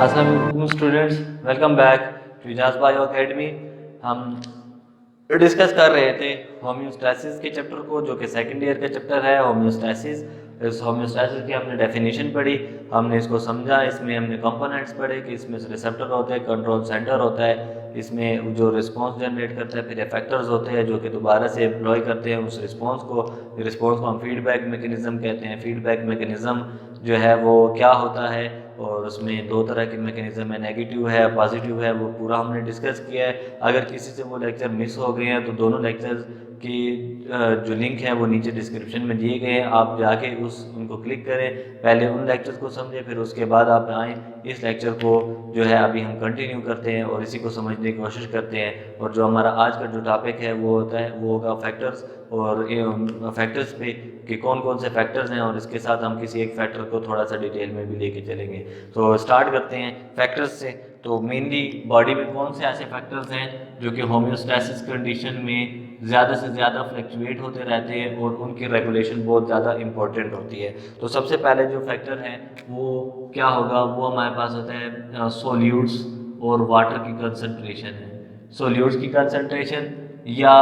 अस्सलाम students, welcome back to Ijaz bio academy. हम discuss कर रहे थे होम्योस्टैसिस के चैप्टर को, जो कि सेकंड ईयर का चैप्टर है होम्योस्टैसिस। इस होम्योस्टैसिस की हमने डेफिनेशन पढ़ी, हमने इसको समझा, इसमें हमने कंपोनेंट्स पढ़े कि इसमें रिसेप्टर होते हैं, कंट्रोल सेंटर होता है, इसमें जो रिस्पांस जनरेट करता है, फिर इफेक्टर्स होते हैं जो कि दोबारा से एम्प्लॉय करते हैं उस रिस्पांस को हम फीडबैक मैकेनिज्म कहते हैं। फीडबैक मैकेनिज्म जो है वो क्या होता है, और उसमें दो तरह के मैकेनिज्म है, नेगेटिव है, पॉजिटिव है, वो पूरा हमने डिस्कस किया है। अगर किसी से वो लेक्चर मिस हो गए हैं तो दोनों लेक्चर्स की जो लिंक है वो नीचे डिस्क्रिप्शन में दिए गए हैं, आप जाके उनको क्लिक करें, पहले उन लेक्चर्स को समझें, फिर उसके बाद आप आएँ इस लेक्चर को जो है अभी हम कंटिन्यू करते हैं और इसी को समझने की कोशिश करते हैं। और जो हमारा आज का जो टॉपिक है वो होगा फैक्टर्स, और फैक्टर्स पे कि कौन कौन से फैक्टर्स हैं, और इसके साथ हम किसी एक फैक्टर को थोड़ा सा डिटेल में भी लेके चलेंगे। तो स्टार्ट करते हैं फैक्टर्स से। तो मेनली बॉडी में कौन से ऐसे फैक्टर्स हैं जो कि होम्योस्टैसिस कंडीशन में ज़्यादा से ज़्यादा फ्लक्चुएट होते रहते हैं और उनकी रेगुलेशन बहुत ज़्यादा इंपॉर्टेंट होती है। तो सबसे पहले जो फैक्टर है वो क्या होगा, वो हमारे पास होता है सोल्यूट्स और वाटर की कंसंट्रेशन है। सोल्यूट्स की कंसंट्रेशन या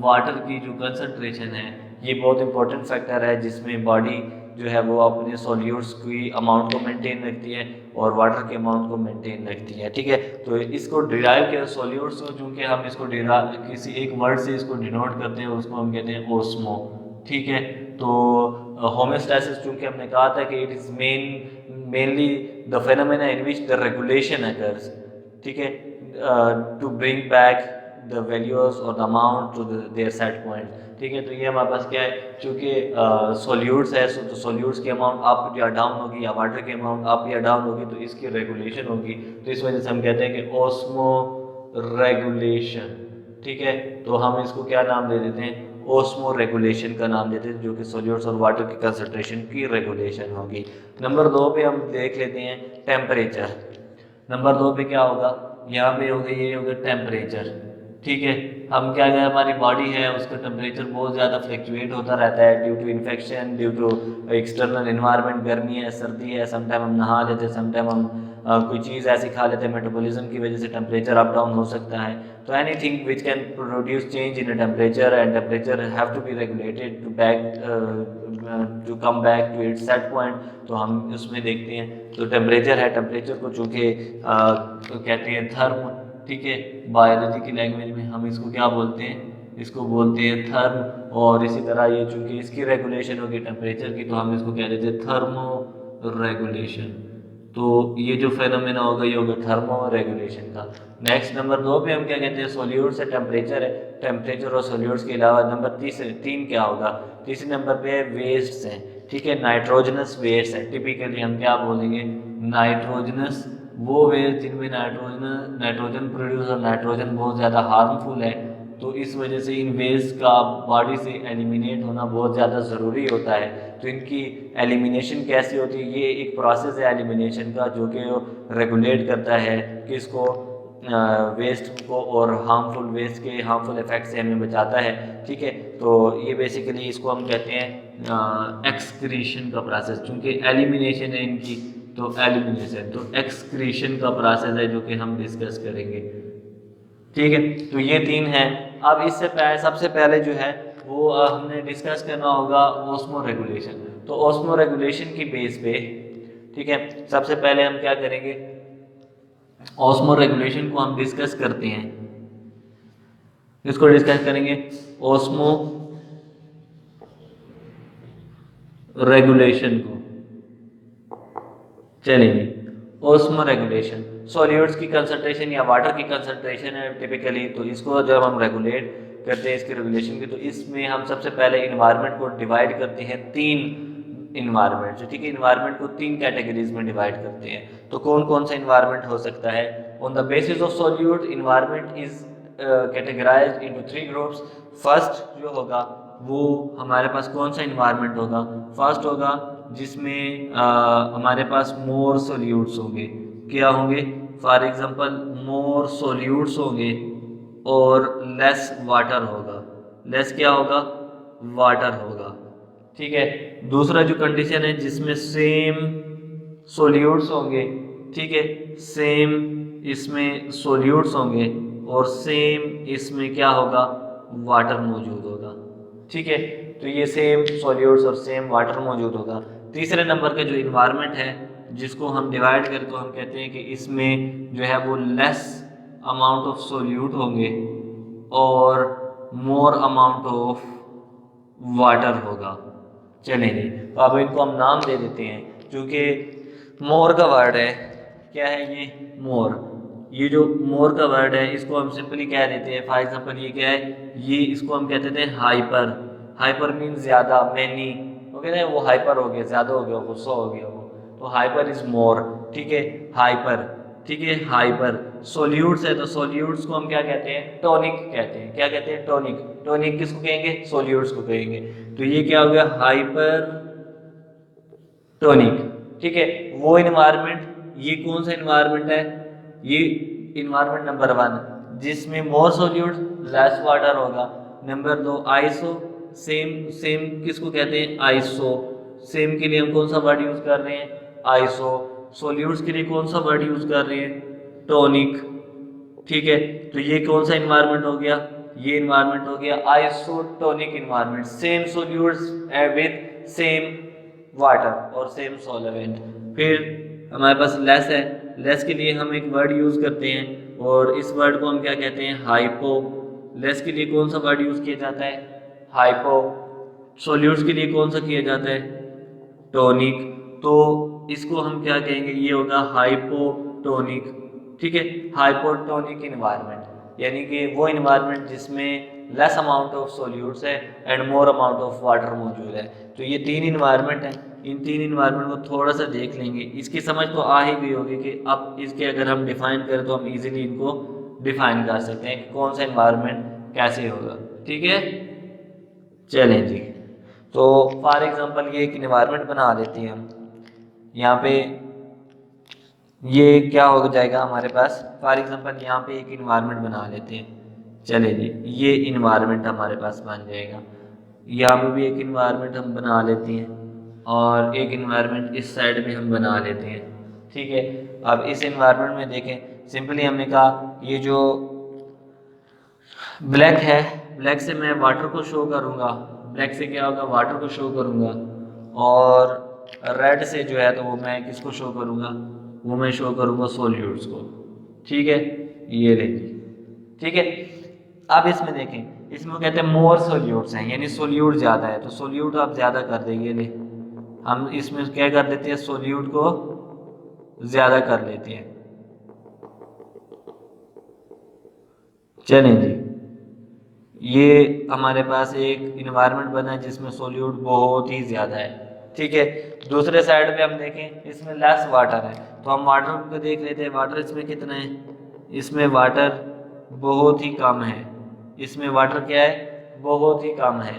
वाटर की जो कंसंट्रेशन है, ये बहुत इंपॉर्टेंट फैक्टर है जिसमें बॉडी जो है वो अपने सोल्यूट्स की अमाउंट को मेंटेन रखती है और वाटर के अमाउंट को मेंटेन रखती है। ठीक है, तो इसको डिराइव किया सोल्यूट्स को, चूँकि हम इसको किसी एक वर्ड से इसको डिनोट करते हैं, उसको हम कहते हैं ओस्मो। ठीक है, तो होम्योस्टैसिस चूँकि हमने कहा था कि it is mainly the phenomena in which the regulation occurs. ठीक है, to bring back the values और the amount to their set point. ठीक है, तो ये हमारे पास क्या है, चूँकि सोल्यूट्स है तो सोल्यूट्स की अमाउंट अप या डाउन होगी, या वाटर की अमाउंट अप या डाउन होगी, तो इसकी रेगुलेशन होगी। तो इस वजह से हम कहते हैं कि ओस्मो रेगुलेशन। ठीक है, तो हम इसको क्या नाम दे देते हैं, ओस्मो रेगुलेशन का नाम देते हैं, जो कि सोल्यूट्स और वाटर की कंसंट्रेशन की रेगुलेशन होगी। नंबर 2 पे हम देख लेते हैं टेम्परेचर। नंबर 2 पे क्या होगा, यहाँ पे होगा, ये होगा टेम्परेचर। ठीक है, हम क्या है, हमारी बॉडी है उसका टेम्परेचर बहुत ज़्यादा फ्लक्चुएट होता रहता है due to infection, due to external environment, गर्मी है, सर्दी है, समटाइम हम नहा लेते हैं, समटाइम हम कोई चीज़ ऐसी खा लेते हैं, मेटाबॉलिज्म की वजह से टेम्परेचर अप डाउन हो सकता है। तो anything which can produce change in temperature, and temperature have to be regulated to come back to its set point. तो हम उसमें देखते हैं, तो टेम्परेचर है, टेम्परेचर को चूँकि तो कहते हैं थर्म। ठीक है, बायोलॉजी की लैंग्वेज में हम इसको क्या बोलते हैं, इसको बोलते हैं थर्म। और इसी तरह ये चूँकि इसकी रेगुलेशन होगी टेम्परेचर की, तो हम इसको कह देते हैं थर्मो रेगुलेशन। तो ये जो फेनोमेना होगा ये होगा थर्मो रेगुलेशन का। नेक्स्ट नंबर 2 पे हम क्या कहते हैं, सोल्यूट्स है, टेम्परेचर है। टेम्परेचर और सोल्यूट्स के अलावा नंबर 3 क्या होगा, तीसरे नंबर पे वेस्ट्स हैं। ठीक है, नाइट्रोजनस वेस्ट है। टिपिकली हम क्या बोलेंगे, नाइट्रोजनस वो वेस्ट जिनमें नाइट्रोजन प्रोड्यूस और नाइट्रोजन बहुत ज़्यादा हार्मफुल है। तो इस वजह से इन वेस्ट का बॉडी से एलिमिनेट होना बहुत ज़्यादा ज़रूरी होता है। तो इनकी एलिमिनेशन कैसे होती है, ये एक प्रोसेस है एलिमिनेशन का, जो कि रेगुलेट करता है कि इसको वेस्ट को और हार्मफुल वेस्ट के हार्मफुल इफेक्ट से हमें बचाता है। ठीक है, तो ये बेसिकली इसको हम कहते हैं एक्सक्रीशन का प्रोसेस, क्योंकि एलिमिनेशन है इनकी, तो एलिमिनेशन, तो एक्सक्रीशन का प्रोसेस है जो कि हम डिस्कस करेंगे। ठीक है, तो ये 3 है। अब इससे पहले सबसे पहले जो है वो हमने डिस्कस करना होगा ओस्मो रेगुलेशन। तो ओस्मो रेगुलेशन की बेस पे, ठीक है, सबसे पहले हम क्या करेंगे, ओस्मो रेगुलेशन को हम डिस्कस करते हैं। इसको डिस्कस करेंगे ओस्मो रेगुलेशन को। चलिए, ओस्मो रेगुलेशन सॉल्यूट्स की कंसंट्रेशन या वाटर की कंसंट्रेशन है टिपिकली, तो इसको जब हम रेगुलेट करते हैं इसकी रेगुलेशन की, तो इसमें हम सबसे पहले इन्वायरमेंट को डिवाइड करते हैं 3 इन्वायरमेंट से। ठीक है, इन्वायरमेंट को 3 कैटेगरीज में डिवाइड करते हैं। तो कौन कौन सा इन्वायरमेंट हो सकता है, on the basis of solute environment is categorised into 3 groups. First जो होगा वो हमारे पास कौन सा इन्वायरमेंट होगा, फर्स्ट होगा जिसमें हमारे पास मोर सोल्यूट्स होंगे। क्या होंगे, फॉर एग्जांपल मोर सोल्यूट्स होंगे और लेस वाटर होगा। लेस क्या होगा, वाटर होगा। ठीक है, दूसरा जो कंडीशन है जिसमें सेम सोल्यूट्स होंगे ठीक है, सेम इसमें सोल्यूट्स होंगे और सेम इसमें क्या होगा, वाटर मौजूद होगा। ठीक है, तो ये सेम सॉल्यूट्स और सेम वाटर मौजूद होगा। तीसरे नंबर का जो इन्वायरमेंट है जिसको हम डिवाइड करें तो हम कहते हैं कि इसमें जो है वो लेस अमाउंट ऑफ सोल्यूट होंगे और मोर अमाउंट ऑफ वाटर होगा। चलेंगे, तो अब इनको हम नाम दे देते हैं, क्योंकि मोर का वर्ड है, क्या है ये, मोर। ये जो मोर का वर्ड है इसको हम सिंपली कह देते हैं, फॉर एग्जांपल ये क्या है, ये इसको हम कहते थे हाइपर। हाइपर मीन ज़्यादा, मैनी, ओके ना, वो हाइपर हो गया, ज़्यादा हो गया, गुस्सा हो गया वो, तो हाइपर इज मोर। ठीक है, हाइपर, ठीक है, हाइपर। सोल्यूट्स है तो सोल्यूट्स को हम क्या कहते हैं, टॉनिक कहते हैं। क्या कहते हैं, टॉनिक। टॉनिक किसको कहेंगे, सोल्यूट्स को कहेंगे। तो ये क्या हो गया, हाइपर टॉनिक। ठीक है, वो इन्वायरमेंट, ये कौन सा इन्वायरमेंट है, ये इन्वायरमेंट नंबर 1 जिसमें मोर सोल्यूट लेस वाटर होगा। Number 2 iso, same. सेम किसको कहते हैं, आइसो। सेम के लिए हम कौन सा वर्ड यूज कर रहे हैं, आइसो। सोल्यूट्स के लिए कौन सा वर्ड यूज कर रहे हैं, टॉनिक। ठीक है, तो ये कौन सा इन्वायरमेंट हो गया, ये इन्वायरमेंट हो गया isotonic environment. Same solutes with same water और सेम सॉल्वेंट। फिर हमारे पास लेस है, लेस के लिए हम एक वर्ड यूज करते हैं और इस वर्ड को हम क्या कहते हैं, हाइपो। लेस के लिए कौन सा वर्ड यूज किया जाता है, हाइपो। सोल्यूट्स के लिए कौन सा किया जाता है, टॉनिक। तो इसको हम क्या कहेंगे, ये होगा हाइपोटोनिक। ठीक है, हाइपोटोनिक इन्वायरमेंट, यानी कि वो इन्वायरमेंट जिसमें लेस अमाउंट ऑफ सोल्यूट्स है and more amount of water मौजूद है। तो ये 3 इन्वायरमेंट हैं, इन 3 इन्वायरमेंट को थोड़ा सा देख लेंगे। इसकी समझ तो आ ही गई होगी कि अब इसके अगर हम डिफाइन करें तो हम इजीली इनको डिफाइन कर सकते हैं कि कौन सा इन्वायरमेंट कैसे होगा। ठीक है, चलें जी। तो फॉर एग्जांपल ये एक इन्वायरमेंट बना लेते हैं हम। यहाँ पे ये क्या हो जाएगा हमारे पास, फॉर एग्जांपल यहाँ पे एक इन्वायरमेंट बना लेते हैं। चले जी, ये इन्वायरमेंट हमारे पास बन जाएगा। यहाँ पे भी एक इन्वायरमेंट हम बना लेते हैं और एक इन्वायरमेंट इस साइड में हम बना लेते हैं। ठीक है, अब इस इन्वायरमेंट में देखें, सिंपली हमने कहा ये जो ब्लैक है, ब्लैक से मैं वाटर को शो करूँगा, ब्लैक से क्या होगा, वाटर को शो करूँगा। और रेड से जो है तो वो मैं किसको शो करूँगा, वो मैं शो करूँगा सोल्यूट्स को। ठीक है, ये लेंगे। ठीक है, अब इसमें देखें, इसमें वो कहते हैं मोर सोल्यूट्स हैं, यानी सोल्यूट ज़्यादा है, तो सोल्यूट आप ज़्यादा कर देंगे। ले हम इसमें क्या कर देते हैं, सोल्यूट को ज़्यादा कर लेते हैं। चलें जी, ये हमारे पास एक इन्वायरमेंट बना है जिसमें सोल्यूट बहुत ही ज़्यादा है। ठीक है, दूसरे साइड पे हम देखें, इसमें लेस वाटर है, तो हम वाटर को देख लेते हैं। वाटर इसमें कितना है, इसमें वाटर बहुत ही कम है, इसमें वाटर क्या है, बहुत ही कम है।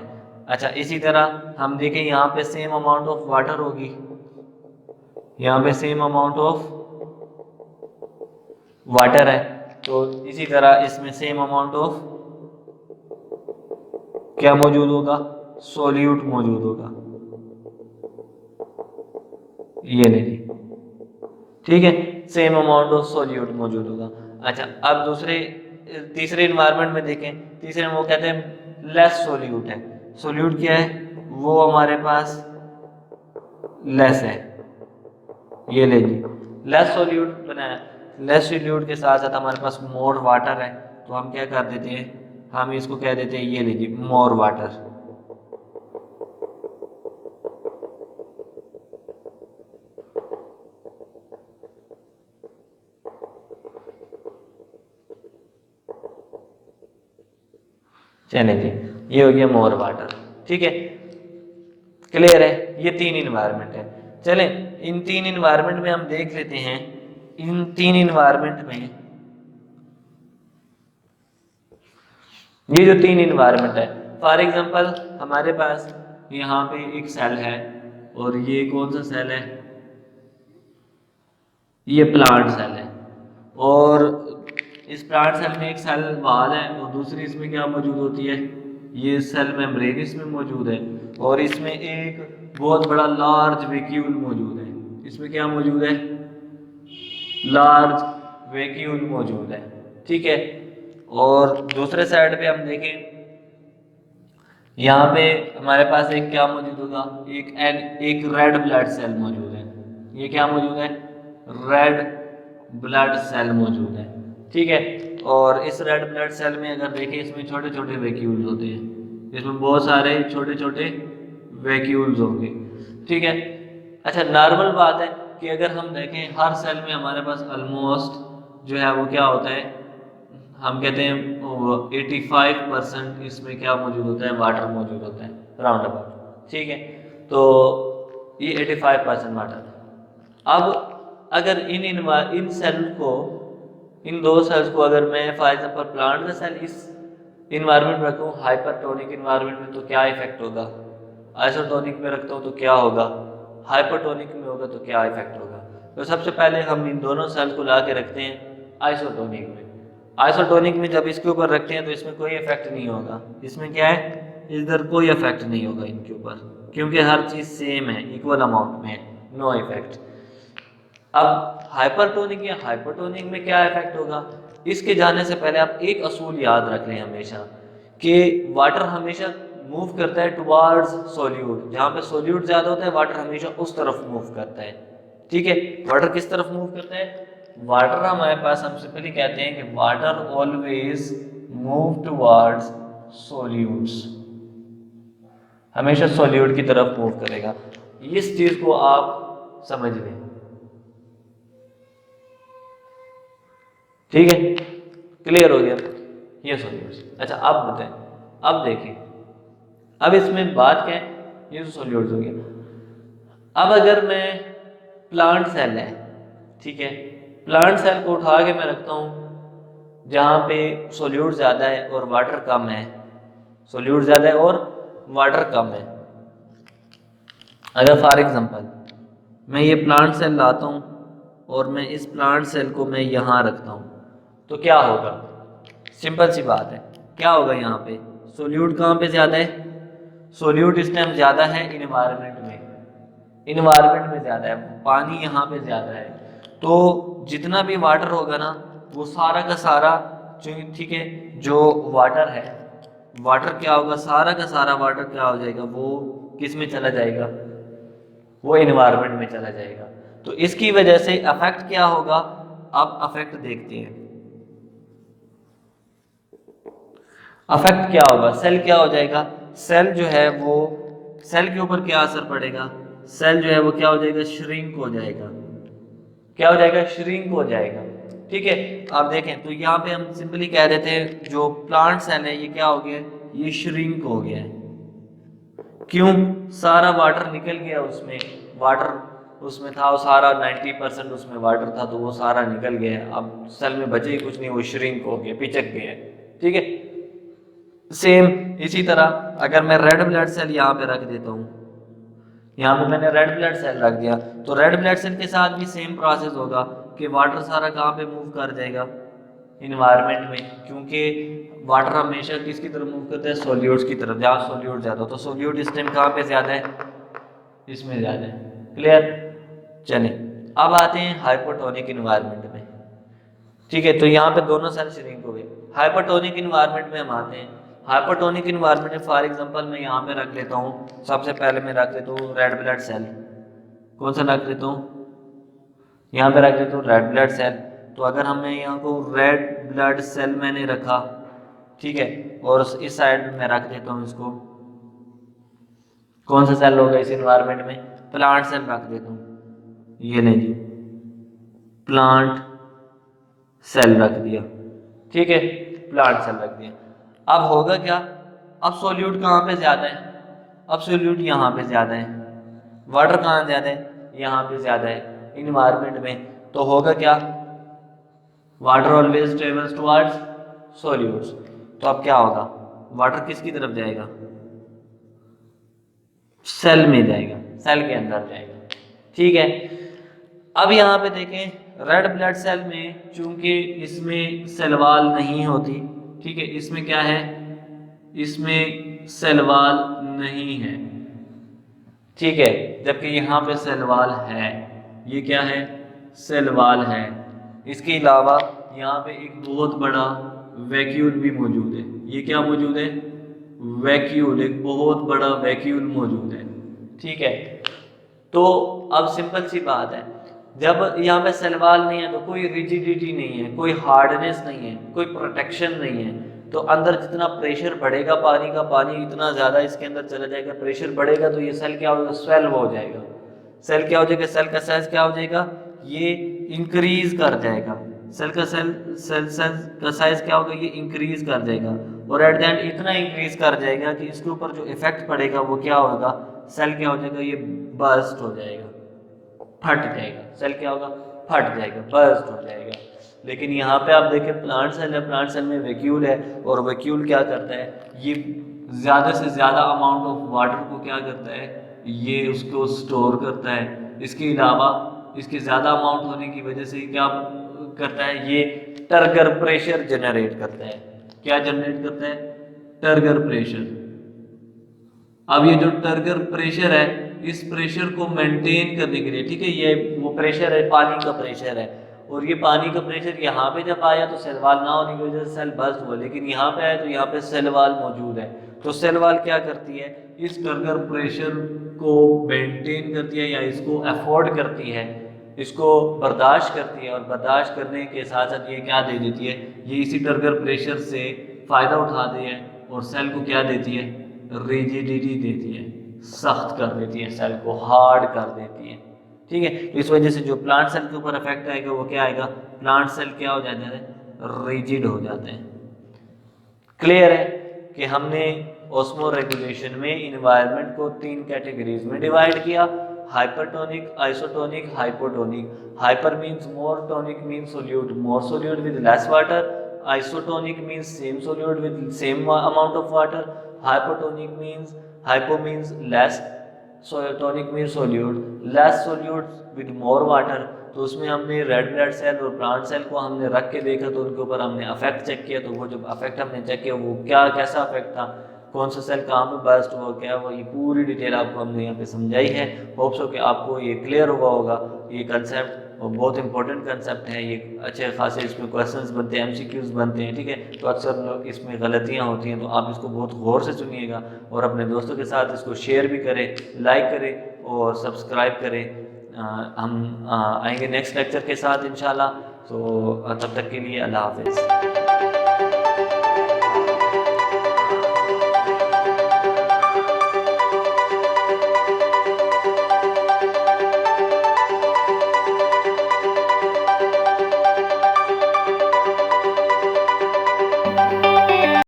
अच्छा, इसी तरह हम देखें यहाँ पे सेम अमाउंट ऑफ वाटर होगी, यहाँ पे सेम अमाउंट ऑफ वाटर है, तो इसी तरह इसमें सेम अमाउंट ऑफ क्या मौजूद होगा, सोल्यूट मौजूद होगा। ये ले ली, ठीक है, सेम अमाउंट ऑफ सोल्यूट मौजूद होगा। अच्छा, अब तीसरे इन्वायरमेंट में देखें, तीसरे में वो कहते हैं लेस सोल्यूट है। सोल्यूट क्या है, वो हमारे पास लेस है। ये ले ली, लेस सोल्यूट बनाया, लेस सोल्यूट के साथ साथ हमारे पास मोर वाटर है, तो हम क्या कर देते हैं, हम इसको कह देते हैं, ये लीजिए मोर वाटर। चले जी, ये हो गया मोर वाटर। ठीक है, क्लियर है, ये 3 इन्वायरमेंट है। चले, इन 3 इन्वायरमेंट में हम देख लेते हैं, इन 3 इन्वायरमेंट में ये जो 3 इन्वायरमेंट है, फॉर एग्जांपल हमारे पास यहाँ पे एक सेल है और ये कौन सा सेल है, ये प्लांट सेल है। और इस प्लांट सेल में एक सेल वॉल है और दूसरी इसमें क्या मौजूद होती है, ये सेल मेम्ब्रेन इसमें मौजूद है। और इसमें एक बहुत बड़ा लार्ज वैक्यूल मौजूद है, इसमें क्या मौजूद है, लार्ज वैक्यूल मौजूद है, ठीक है। और दूसरे साइड पे हम देखें, यहाँ पे हमारे पास एक क्या मौजूद होगा, एक रेड ब्लड सेल मौजूद है। ये क्या मौजूद है, रेड ब्लड सेल मौजूद है, ठीक है। और इस रेड ब्लड सेल में अगर देखें, इसमें छोटे छोटे वैक्यूल्स होते हैं, इसमें बहुत सारे छोटे छोटे वैक्यूल्स होंगे, ठीक है। अच्छा, नॉर्मल बात है कि अगर हम देखें हर सेल में हमारे पास ऑलमोस्ट जो है वो क्या होता है, हम कहते हैं 85% इसमें क्या मौजूद होता है, वाटर मौजूद होता है राउंड अबाउट, ठीक है। तो ये 85% वाटर। अब अगर इन सेल को, इन दो सेल्स को अगर मैं फॉर एग्जांपल प्लांट का सेल इस इन्वायरमेंट में रखूँ, हाइपरटोनिक इन्वायरमेंट में, तो क्या इफेक्ट होगा, आइसोटोनिक में रखता हूँ तो क्या होगा, हाइपरटोनिक में होगा तो क्या इफेक्ट होगा। तो सबसे पहले हम इन दोनों सेल को ला के रखते हैं आइसोटोनिक में। आइसोटोनिक में जब इसके ऊपर रखते हैं तो इसमें कोई इफेक्ट नहीं होगा, इसमें क्या है, इधर कोई इफेक्ट नहीं होगा इनके ऊपर, क्योंकि हर चीज सेम है, इक्वल अमाउंट में है, नो इफेक्ट। अब हाइपरटोनिक या हाइपोटोनिक में क्या इफेक्ट होगा, इसके जाने से पहले आप एक असूल याद रख लें हमेशा, कि वाटर हमेशा मूव करता है टुवार्ड्स सोल्यूट। जहाँ पे सोल्यूट ज्यादा होता है वाटर हमेशा उस तरफ मूव करता है, ठीक है। वाटर किस तरफ मूव करता है, वाटर हमारे पास, हम सिंपली कहते हैं कि water always move towards solutes, हमेशा सोल्यूट की तरफ मूव करेगा। इस चीज को आप समझ लें, ठीक है, क्लियर हो गया ये सोल्यूट्स। अच्छा, अब बताएं, अब देखें, अब इसमें बात क्या है, ये तो सोल्यूट्स हो गया। अब अगर मैं प्लांट सेल है, ठीक है, प्लांट सेल को उठा के मैं रखता हूँ जहाँ पे सोल्यूट ज़्यादा है और वाटर कम है, सोल्यूट ज़्यादा है और वाटर कम है। अगर फॉर एग्जांपल मैं ये प्लांट सेल लाता हूँ और मैं इस प्लांट सेल को मैं यहाँ रखता हूँ, तो क्या होगा, सिंपल सी बात है, क्या होगा, यहाँ पे सोल्यूट कहाँ पे ज़्यादा है, सोल्यूट इस टाइम ज़्यादा है इन्वायरमेंट में, इन्वायरमेंट में ज़्यादा है, पानी यहाँ पे ज़्यादा है। तो जितना भी वाटर होगा ना, वो सारा का सारा जो, ठीक है, जो वाटर है, वाटर क्या होगा, सारा का सारा वाटर क्या हो जाएगा, वो किस में चला जाएगा, वो इन्वायरमेंट में चला जाएगा। तो इसकी वजह से अफेक्ट क्या होगा, अब अफेक्ट देखते हैं। अफेक्ट क्या होगा, सेल क्या हो जाएगा, सेल जो है वो, सेल के ऊपर क्या असर पड़ेगा, सेल जो है वो क्या हो जाएगा, श्रिंक हो जाएगा, क्या हो जाएगा, श्रिंक हो जाएगा, ठीक है। आप देखें तो यहाँ पे हम सिंपली कह देते हैं जो प्लांट सेल है ये क्या हो गया, ये श्रिंक हो गया है। क्यों, सारा वाटर निकल गया उसमें, वाटर उसमें था वो सारा 90% उसमें वाटर था, तो वो सारा निकल गया, अब सेल में बचे ही कुछ नहीं, वो श्रिंक हो गया, पिचक गया, ठीक है। सेम इसी तरह अगर मैं रेड ब्लड सेल यहाँ पे रख देता हूँ, यहाँ पे मैंने रेड ब्लड सेल रख दिया, तो रेड ब्लड सेल के साथ भी सेम प्रोसेस होगा कि वाटर सारा कहाँ पे मूव कर जाएगा, इन्वायरमेंट में, क्योंकि वाटर हमेशा किसकी तरफ मूव करता है, सोल्यूट्स की तरफ, जहाँ सोल्यूट ज़्यादा हो, तो सोल्यूट इस टाइम कहाँ पे ज़्यादा है, इसमें ज़्यादा है, क्लियर। चलिए अब आते हैं हाइपोटोनिक इन्वायरमेंट में, ठीक है। तो यहाँ पे दोनों सेल श्रिंक हो गए। हाइपोटोनिक इन्वायरमेंट में हम आते हैं, हाइपोटोनिक इन्वायरमेंट में फॉर एग्जांपल मैं यहाँ पे रख लेता हूँ, सबसे पहले मैं रख लेता हूँ रेड ब्लड सेल, कौन सा रख लेता हूँ, यहाँ पे रख लेता हूँ रेड ब्लड सेल। तो अगर हमें यहाँ को रेड ब्लड सेल मैंने रखा, ठीक है, और इस साइड में रख देता हूँ इसको, कौन सा सेल होगा इस इन्वायरमेंट में, प्लांट सेल रख देता हूँ, ये नहीं जी, प्लांट सेल रख दिया, ठीक है, प्लांट सेल रख दिया। अब होगा क्या, अब सोल्यूट कहाँ पे ज्यादा है, अब सोल्यूट यहाँ पे ज्यादा है, वाटर कहाँ ज्यादा है, यहाँ पे ज्यादा है इन्वायरमेंट में, तो होगा क्या, water always travels towards solutes. तो अब क्या होगा, वाटर किसकी तरफ जाएगा, सेल में जाएगा, सेल के अंदर जाएगा, ठीक है। अब यहाँ पे देखें रेड ब्लड सेल में, चूंकि इसमें सेल वॉल नहीं होती, ठीक है, इसमें क्या है, इसमें सेल वॉल नहीं है, ठीक है, जबकि यहाँ पे सेल वॉल है, ये क्या है, सेल वॉल है, इसके अलावा यहाँ पे एक बहुत बड़ा वैक्यूल भी मौजूद है। ये क्या मौजूद है? वैक्यूल, एक बहुत बड़ा वैक्यूल मौजूद है। ठीक है, तो अब सिंपल सी बात है, जब यहाँ पे सेल वॉल नहीं है तो कोई रिजिडिटी नहीं है, कोई हार्डनेस नहीं है, कोई प्रोटेक्शन नहीं है, तो अंदर जितना प्रेशर बढ़ेगा पानी का, पानी इतना ज़्यादा इसके अंदर चला जाएगा, प्रेशर बढ़ेगा तो ये सेल क्या होगा? स्वेल हो जाएगा। सेल क्या हो जाएगा? सेल का साइज क्या हो जाएगा? ये इंक्रीज कर जाएगा। सेल का साइज क्या होगा? ये इंक्रीज कर जाएगा, और एट द एंड इतना इंक्रीज कर जाएगा कि इसके ऊपर जो इफेक्ट पड़ेगा वो क्या होगा? सेल क्या हो जाएगा? ये बर्स्ट हो जाएगा, फट जाएगा। सेल क्या होगा? फट जाएगा, बर्स्ट हो जाएगा। लेकिन यहाँ पे आप देखें प्लांट सेल है, प्लांट सेल में वैक्यूल है, और वैक्यूल क्या करता है? ये ज़्यादा से ज़्यादा अमाउंट ऑफ वाटर को क्या करता है? ये उसको स्टोर करता है। इसके अलावा इसके ज़्यादा अमाउंट होने की वजह से क्या करता है? ये टर्गर प्रेशर जनरेट करता है। क्या जनरेट करता है? Turgor pressure. अब ये जो टर्गर प्रेशर है, इस प्रेशर को मेंटेन करने के लिए, ठीक है, ये वो प्रेशर है, पानी का प्रेशर है, और ये पानी का प्रेशर यहाँ पे जब आया तो सेल वॉल ना होने की वजह से सेल बर्स्ट हुआ, लेकिन यहाँ पे आया तो यहाँ पे सेल वॉल मौजूद है। तो सेल वॉल क्या करती है? इस टर्गर प्रेशर को मेंटेन करती है, या इसको अफोर्ड करती है, इसको बर्दाश्त करती है, और बर्दाश्त करने के साथ साथ ये क्या दे देती है? ये इसी टर्गर प्रेशर से फ़ायदा उठाती है और सेल को क्या देती है? रिजिडिटी देती है, सख्त कर देती है, सेल को हार्ड कर देती है। ठीक है, तो इस वजह से जो प्लांट सेल के ऊपर इफेक्ट आएगा वो क्या आएगा? प्लांट सेल क्या हो जाते हैं? रिजिड हो जाते हैं। क्लियर है कि हमने ऑस्मो रेगुलेशन में इन्वायरमेंट को 3 कैटेगरीज में डिवाइड किया: hypertonic, isotonic, hypotonic. Hyper means more, tonic means solute, more solute with less water, isotonic means same solute with same amount of water, hypotonic means, hypo means less, tonic means solute, less solute with more water. तो उसमें हमने red blood cell और plant cell को हमने रख के देखा, तो उनके ऊपर हमने अफेक्ट चेक किया, तो वो जब अफेक्ट हमने चेक किया वो क्या कैसा अफेक्ट था, कौन सा सेल कहाँ पे बर्स्ट हुआ, क्या हुआ, ये पूरी डिटेल आपको हमने यहाँ पे समझाई है। होप्स हो कि आपको ये क्लियर हुआ होगा ये कंसेप्ट, और बहुत इंपॉर्टेंट कंसेप्ट है ये। अच्छे खासे इसमें क्वेश्चंस बनते हैं, एमसीक्यूज बनते हैं। ठीक है, तो अक्सर लोग इसमें गलतियाँ होती हैं, तो आप इसको बहुत गौर से सुनिएगा और अपने दोस्तों के साथ इसको शेयर भी करें, लाइक करें और सब्सक्राइब करें। हम आएंगे नेक्स्ट लेक्चर के साथ इंशाल्लाह। तो तब तक के लिए अल्लाह हाफिज़।